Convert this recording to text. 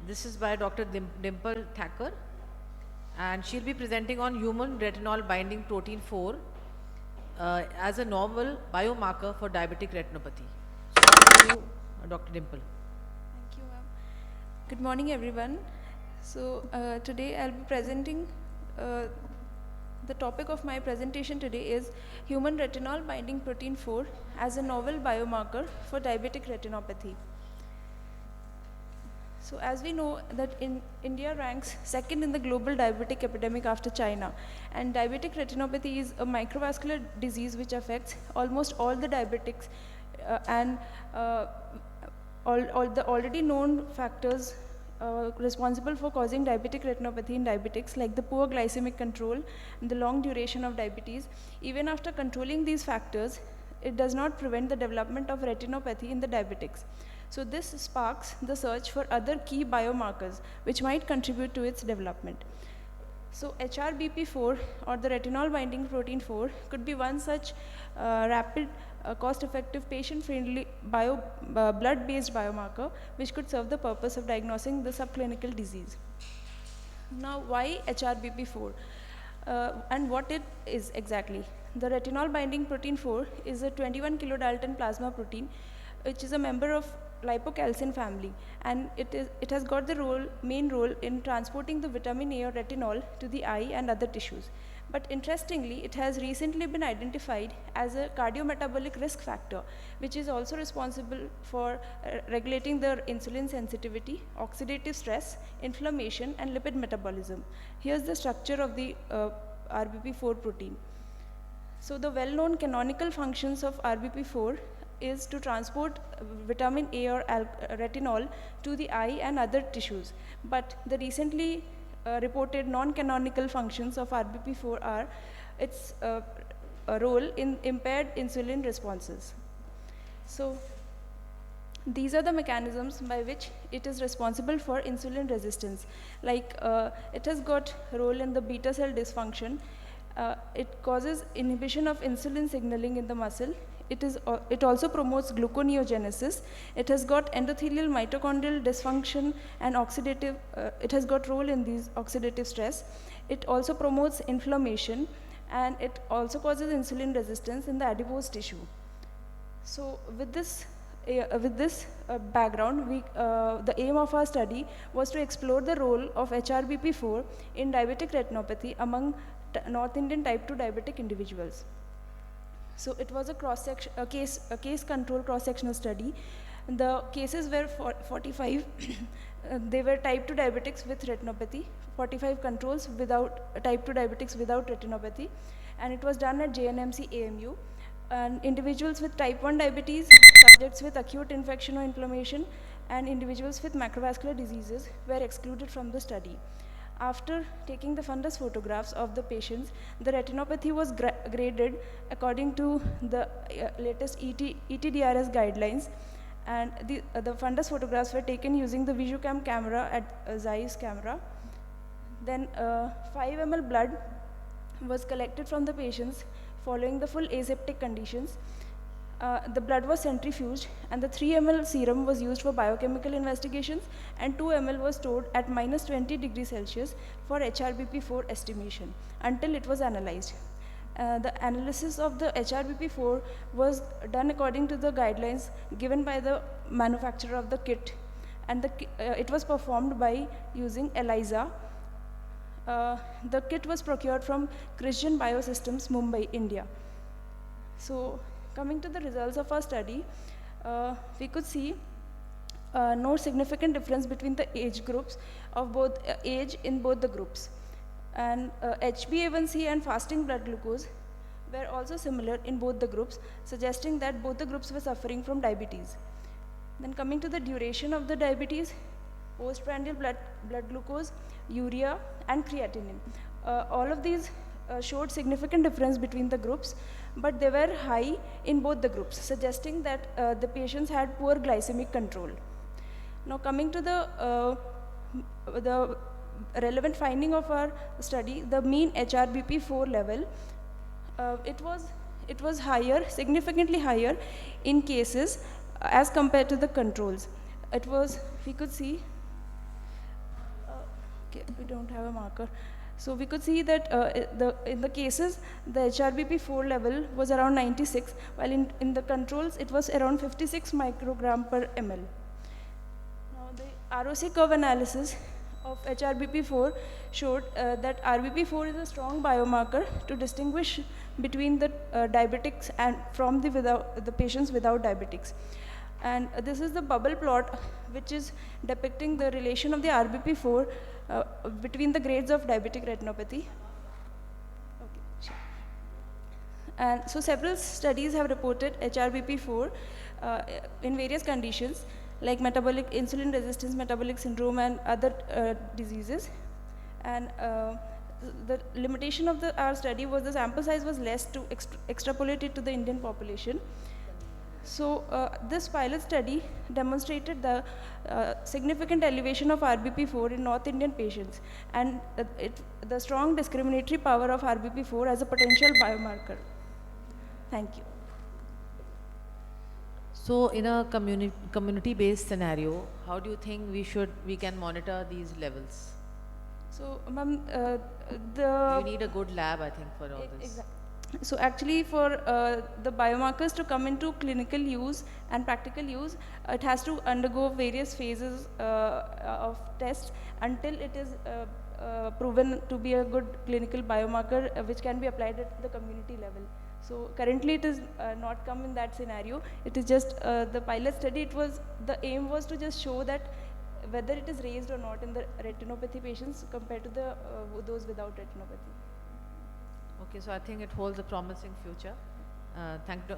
This is by Dr. Dimple Thacker, and she'll be presenting on human retinol binding protein 4 as a novel biomarker for diabetic retinopathy. So, over to you, Dr. Dimple. Thank you, ma'am. Good morning, everyone. So today I'll be presenting, the topic of my presentation today is human retinol binding protein 4 as a novel biomarker for diabetic retinopathy. So as we know that India ranks second in the global diabetic epidemic after China, and diabetic retinopathy is a microvascular disease which affects almost all the diabetics, and all the already known factors responsible for causing diabetic retinopathy in diabetics, like the poor glycemic control and the long duration of diabetes. Even after controlling these factors, it does not prevent the development of retinopathy in the diabetics. So this sparks the search for other key biomarkers which might contribute to its development. So HRBP4, or the retinol binding protein 4, could be one such rapid, cost-effective, patient-friendly blood-based biomarker which could serve the purpose of diagnosing the subclinical disease. Now, why HRBP4 and what it is exactly? The retinol binding protein 4 is a 21 kilodalton plasma protein which is a member of lipocalcin family, and it has got the main role in transporting the vitamin A or retinol to the eye and other tissues. But interestingly, it has recently been identified as a cardiometabolic risk factor, which is also responsible for regulating the insulin sensitivity, oxidative stress, inflammation, and lipid metabolism. Here's the structure of the RBP4 protein. So the well-known canonical functions of RBP4 is to transport vitamin A or retinol to the eye and other tissues. But the recently reported non-canonical functions of RBP4 are its role in impaired insulin responses. So these are the mechanisms by which it is responsible for insulin resistance. Like it has got role in the beta cell dysfunction. It causes inhibition of insulin signaling in the muscle. It also promotes gluconeogenesis. It has got endothelial mitochondrial dysfunction and oxidative, it has got role in these oxidative stress. It also promotes inflammation, and it also causes insulin resistance in the adipose tissue. So with this background, the aim of our study was to explore the role of HRBP4 in diabetic retinopathy among North Indian type 2 diabetic individuals. So it was a case control cross-sectional study. The cases were 45. They were type 2 diabetics with retinopathy, 45 controls without type 2 diabetics without retinopathy, and it was done at JNMC AMU. And individuals with type 1 diabetes, subjects with acute infection or inflammation, and individuals with macrovascular diseases were excluded from the study. After taking the fundus photographs of the patients, the retinopathy was graded according to the latest ETDRS guidelines, and the fundus photographs were taken using the VisuCam camera at Zeiss camera. Then 5 ml blood was collected from the patients following the full aseptic conditions. The blood was centrifuged, and the 3 ml serum was used for biochemical investigations, and 2 ml was stored at minus 20 degrees Celsius for HRBP4 estimation until it was analyzed. The analysis of the HRBP4 was done according to the guidelines given by the manufacturer of the kit, and it was performed by using ELISA. The kit was procured from Christian Biosystems, Mumbai, India. So coming to the results of our study, we could see no significant difference between the age groups of both age in both the groups. And HbA1c and fasting blood glucose were also similar in both the groups, suggesting that both the groups were suffering from diabetes. Then coming to the duration of the diabetes, postprandial blood glucose, urea, and creatinine. All of these showed significant difference between the groups, but they were high in both the groups, suggesting that the patients had poor glycemic control. Now coming to the relevant finding of our study, the mean HRBP4 level, it was higher, significantly higher in cases as compared to the controls. We could see Okay, we don't have a marker. So we could see that in the cases, the HRBP4 level was around 96, while in the controls, it was around 56 microgram per ml. Now the ROC curve analysis of HRBP4 showed that RBP4 is a strong biomarker to distinguish between the diabetics and from the patients without diabetics. And this is the bubble plot which is depicting the relation of the RBP4 between the grades of diabetic retinopathy. Okay, sure. And so several studies have reported HRBP4 in various conditions like metabolic insulin resistance, metabolic syndrome, and other diseases. And the limitation of our study was the sample size was less to extrapolate it to the Indian population. So this pilot study demonstrated the significant elevation of RBP4 in North Indian patients, and the strong discriminatory power of RBP4 as a potential biomarker. Thank you. So in a community-based scenario, how do you think we can monitor these levels? So, ma'am, You need a good lab, I think, for all this. Exactly. So actually for the biomarkers to come into clinical use and practical use, it has to undergo various phases of tests until it is proven to be a good clinical biomarker which can be applied at the community level. So currently it is not come in that scenario. It is just the pilot study. The aim was to just show that whether it is raised or not in the retinopathy patients compared to those without retinopathy. Okay, so I think it holds a promising future. Thank you.